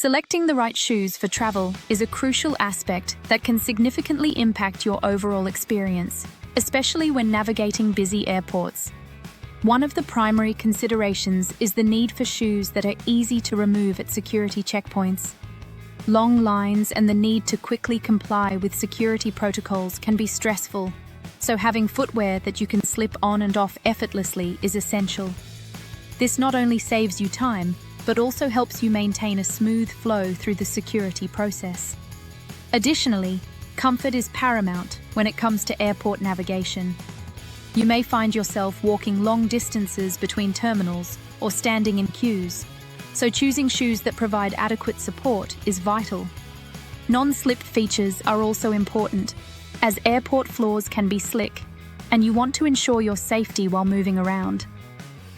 Selecting the right shoes for travel is a crucial aspect that can significantly impact your overall experience, especially when navigating busy airports. One of the primary considerations is the need for shoes that are easy to remove at security checkpoints. Long lines and the need to quickly comply with security protocols can be stressful, so having footwear that you can slip on and off effortlessly is essential. This not only saves you time, but also helps you maintain a smooth flow through the security process. Additionally, comfort is paramount when it comes to airport navigation. You may find yourself walking long distances between terminals or standing in queues, so choosing shoes that provide adequate support is vital. Non-slip features are also important, as airport floors can be slick, and you want to ensure your safety while moving around.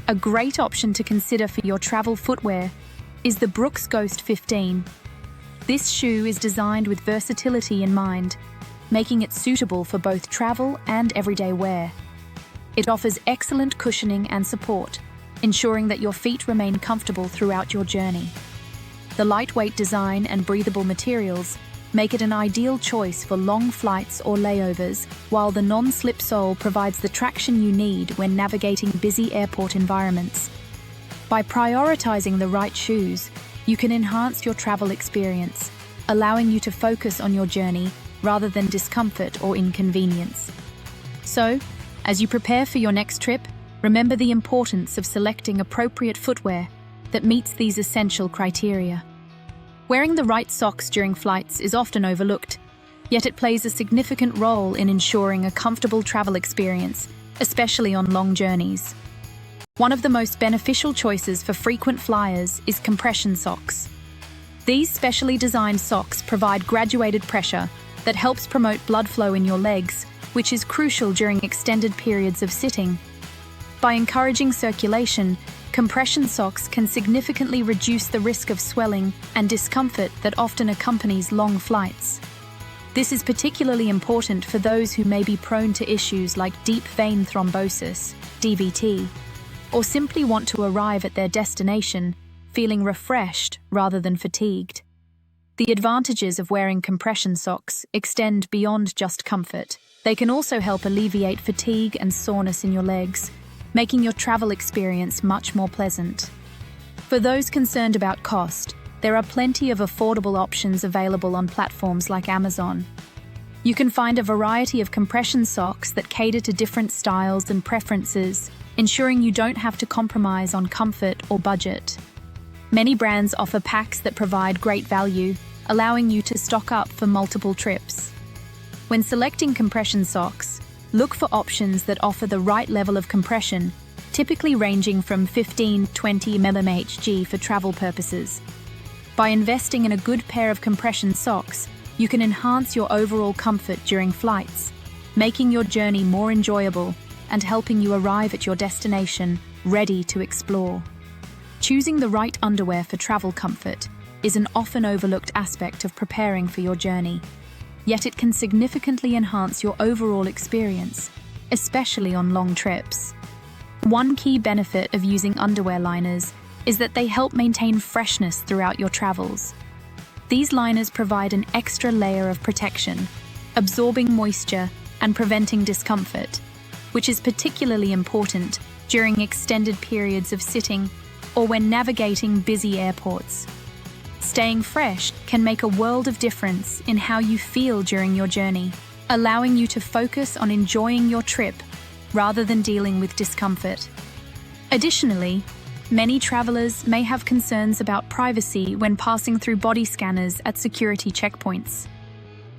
A great option to consider for your travel footwear is the Brooks Ghost 15. This shoe is designed with versatility in mind, making it suitable for both travel and everyday wear. It offers excellent cushioning and support, ensuring that your feet remain comfortable throughout your journey. The lightweight design and breathable materials make it an ideal choice for long flights or layovers, while the non-slip sole provides the traction you need when navigating busy airport environments. By prioritizing the right shoes, you can enhance your travel experience, allowing you to focus on your journey rather than discomfort or inconvenience. So, as you prepare for your next trip, remember the importance of selecting appropriate footwear that meets these essential criteria. Wearing the right socks during flights is often overlooked, yet it plays a significant role in ensuring a comfortable travel experience, especially on long journeys. One of the most beneficial choices for frequent flyers is compression socks. These specially designed socks provide graduated pressure that helps promote blood flow in your legs, which is crucial during extended periods of sitting. By encouraging circulation, compression socks can significantly reduce the risk of swelling and discomfort that often accompanies long flights. This is particularly important for those who may be prone to issues like deep vein thrombosis, DVT, or simply want to arrive at their destination feeling refreshed rather than fatigued. The advantages of wearing compression socks extend beyond just comfort. They can also help alleviate fatigue and soreness in your legs, making your travel experience much more pleasant. For those concerned about cost, there are plenty of affordable options available on platforms like Amazon. You can find a variety of compression socks that cater to different styles and preferences, ensuring you don't have to compromise on comfort or budget. Many brands offer packs that provide great value, allowing you to stock up for multiple trips. When selecting compression socks, look for options that offer the right level of compression, typically ranging from 15–20 mmHg for travel purposes. By investing in a good pair of compression socks, you can enhance your overall comfort during flights, making your journey more enjoyable and helping you arrive at your destination ready to explore. Choosing the right underwear for travel comfort is an often overlooked aspect of preparing for your journey. Yet it can significantly enhance your overall experience, especially on long trips. One key benefit of using underwear liners is that they help maintain freshness throughout your travels. These liners provide an extra layer of protection, absorbing moisture and preventing discomfort, which is particularly important during extended periods of sitting or when navigating busy airports. Staying fresh can make a world of difference in how you feel during your journey, allowing you to focus on enjoying your trip rather than dealing with discomfort. Additionally, many travelers may have concerns about privacy when passing through body scanners at security checkpoints.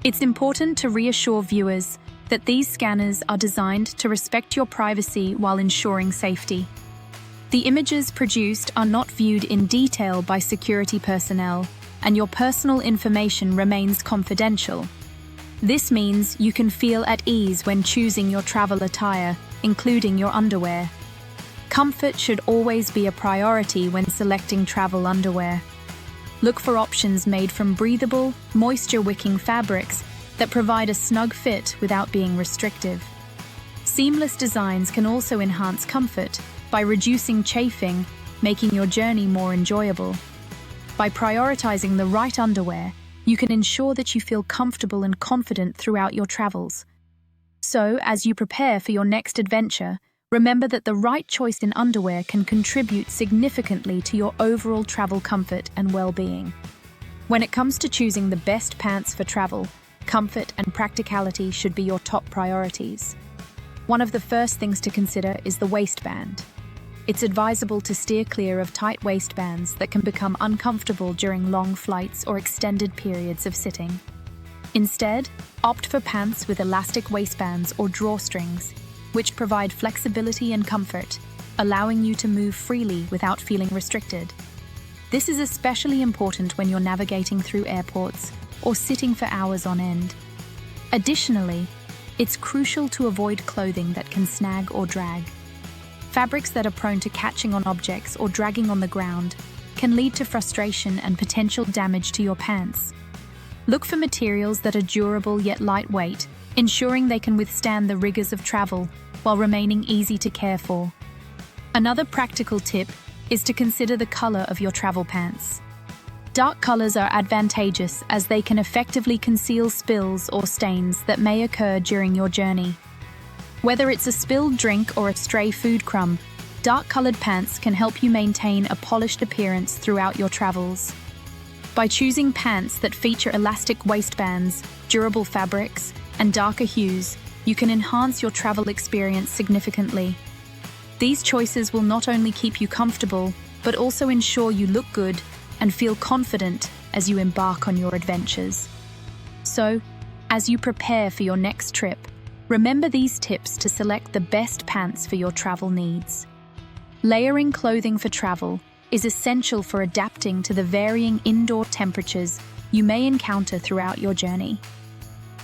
It's important to reassure viewers that these scanners are designed to respect your privacy while ensuring safety. The images produced are not viewed in detail by security personnel, and your personal information remains confidential. This means you can feel at ease when choosing your travel attire, including your underwear. Comfort should always be a priority when selecting travel underwear. Look for options made from breathable, moisture-wicking fabrics that provide a snug fit without being restrictive. Seamless designs can also enhance comfort by reducing chafing, making your journey more enjoyable. By prioritizing the right underwear, you can ensure that you feel comfortable and confident throughout your travels. So, as you prepare for your next adventure, remember that the right choice in underwear can contribute significantly to your overall travel comfort and well-being. When it comes to choosing the best pants for travel, comfort and practicality should be your top priorities. One of the first things to consider is the waistband. It's advisable to steer clear of tight waistbands that can become uncomfortable during long flights or extended periods of sitting. Instead, opt for pants with elastic waistbands or drawstrings, which provide flexibility and comfort, allowing you to move freely without feeling restricted. This is especially important when you're navigating through airports or sitting for hours on end. Additionally, it's crucial to avoid clothing that can snag or drag. Fabrics that are prone to catching on objects or dragging on the ground can lead to frustration and potential damage to your pants. Look for materials that are durable yet lightweight, ensuring they can withstand the rigors of travel while remaining easy to care for. Another practical tip is to consider the color of your travel pants. Dark colors are advantageous as they can effectively conceal spills or stains that may occur during your journey. Whether it's a spilled drink or a stray food crumb, dark-colored pants can help you maintain a polished appearance throughout your travels. By choosing pants that feature elastic waistbands, durable fabrics, and darker hues, you can enhance your travel experience significantly. These choices will not only keep you comfortable, but also ensure you look good and feel confident as you embark on your adventures. So, as you prepare for your next trip, remember these tips to select the best pants for your travel needs. Layering clothing for travel is essential for adapting to the varying indoor temperatures you may encounter throughout your journey.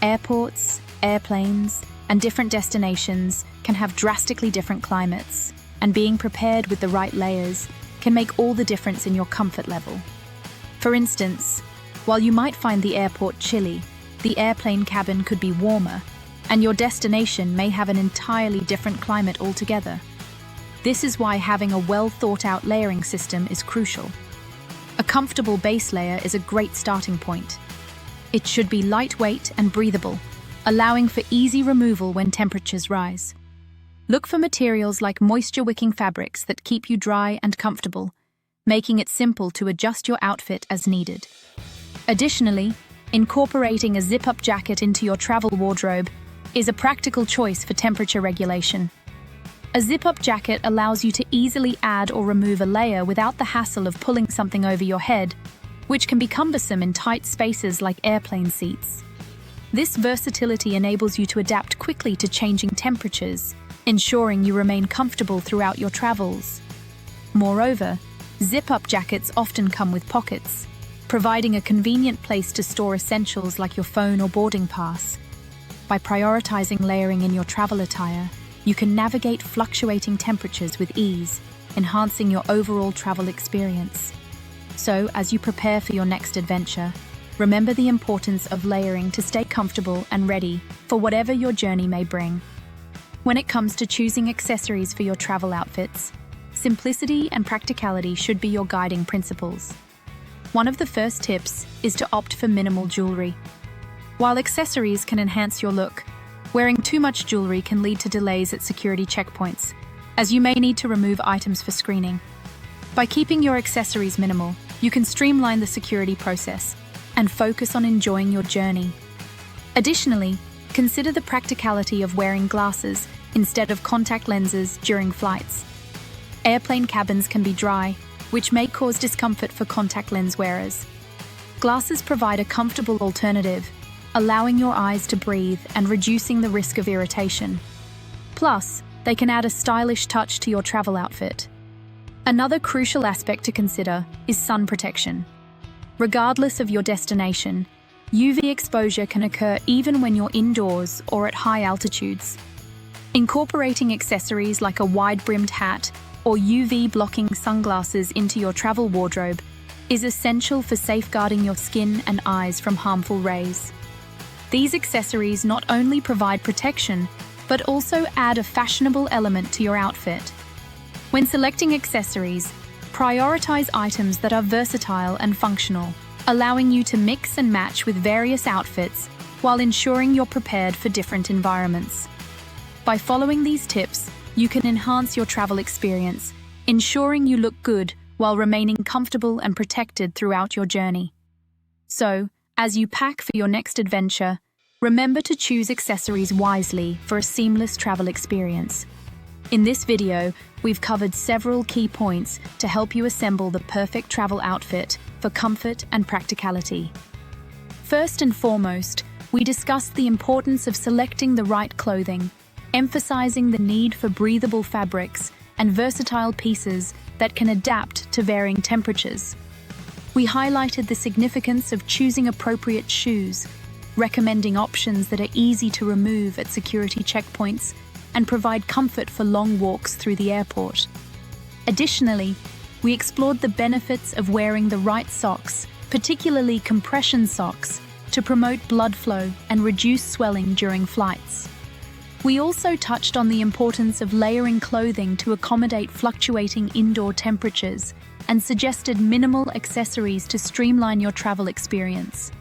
Airports, airplanes, and different destinations can have drastically different climates, and being prepared with the right layers can make all the difference in your comfort level. For instance, while you might find the airport chilly, the airplane cabin could be warmer, and your destination may have an entirely different climate altogether. This is why having a well-thought-out layering system is crucial. A comfortable base layer is a great starting point. It should be lightweight and breathable, allowing for easy removal when temperatures rise. Look for materials like moisture-wicking fabrics that keep you dry and comfortable, making it simple to adjust your outfit as needed. Additionally, incorporating a zip-up jacket into your travel wardrobe is a practical choice for temperature regulation. A zip-up jacket allows you to easily add or remove a layer without the hassle of pulling something over your head, which can be cumbersome in tight spaces like airplane seats. This versatility enables you to adapt quickly to changing temperatures, ensuring you remain comfortable throughout your travels. Moreover, zip-up jackets often come with pockets, providing a convenient place to store essentials like your phone or boarding pass. By prioritizing layering in your travel attire, you can navigate fluctuating temperatures with ease, enhancing your overall travel experience. So, as you prepare for your next adventure, remember the importance of layering to stay comfortable and ready for whatever your journey may bring. When it comes to choosing accessories for your travel outfits, simplicity and practicality should be your guiding principles. One of the first tips is to opt for minimal jewelry. While accessories can enhance your look, wearing too much jewelry can lead to delays at security checkpoints, as you may need to remove items for screening. By keeping your accessories minimal, you can streamline the security process and focus on enjoying your journey. Additionally, consider the practicality of wearing glasses instead of contact lenses during flights. Airplane cabins can be dry, which may cause discomfort for contact lens wearers. Glasses provide a comfortable alternative, allowing your eyes to breathe and reducing the risk of irritation. Plus, they can add a stylish touch to your travel outfit. Another crucial aspect to consider is sun protection. Regardless of your destination, UV exposure can occur even when you're indoors or at high altitudes. Incorporating accessories like a wide-brimmed hat or UV-blocking sunglasses into your travel wardrobe is essential for safeguarding your skin and eyes from harmful rays. These accessories not only provide protection, but also add a fashionable element to your outfit. When selecting accessories, Prioritize items that are versatile and functional, allowing you to mix and match with various outfits while ensuring you're prepared for different environments. By following these tips, you can enhance your travel experience, ensuring you look good while remaining comfortable and protected throughout your journey. So, as you pack for your next adventure, remember to choose accessories wisely for a seamless travel experience. In this video, we've covered several key points to help you assemble the perfect travel outfit for comfort and practicality. First and foremost, we discussed the importance of selecting the right clothing, emphasizing the need for breathable fabrics and versatile pieces that can adapt to varying temperatures. We highlighted the significance of choosing appropriate shoes, recommending options that are easy to remove at security checkpoints and provide comfort for long walks through the airport. Additionally, we explored the benefits of wearing the right socks, particularly compression socks, to promote blood flow and reduce swelling during flights. We also touched on the importance of layering clothing to accommodate fluctuating indoor temperatures and suggested minimal accessories to streamline your travel experience.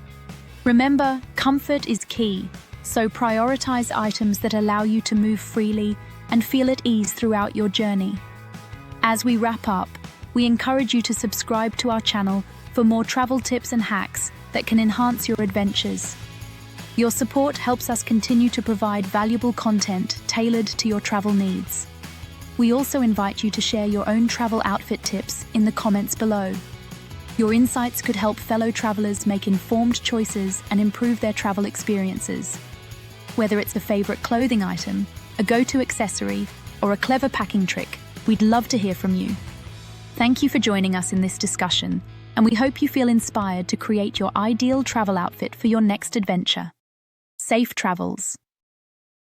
Remember, comfort is key, so prioritize items that allow you to move freely and feel at ease throughout your journey. As we wrap up, we encourage you to subscribe to our channel for more travel tips and hacks that can enhance your adventures. Your support helps us continue to provide valuable content tailored to your travel needs. We also invite you to share your own travel outfit tips in the comments below. Your insights could help fellow travelers make informed choices and improve their travel experiences. Whether it's a favorite clothing item, a go-to accessory, or a clever packing trick, we'd love to hear from you. Thank you for joining us in this discussion, and we hope you feel inspired to create your ideal travel outfit for your next adventure. Safe travels.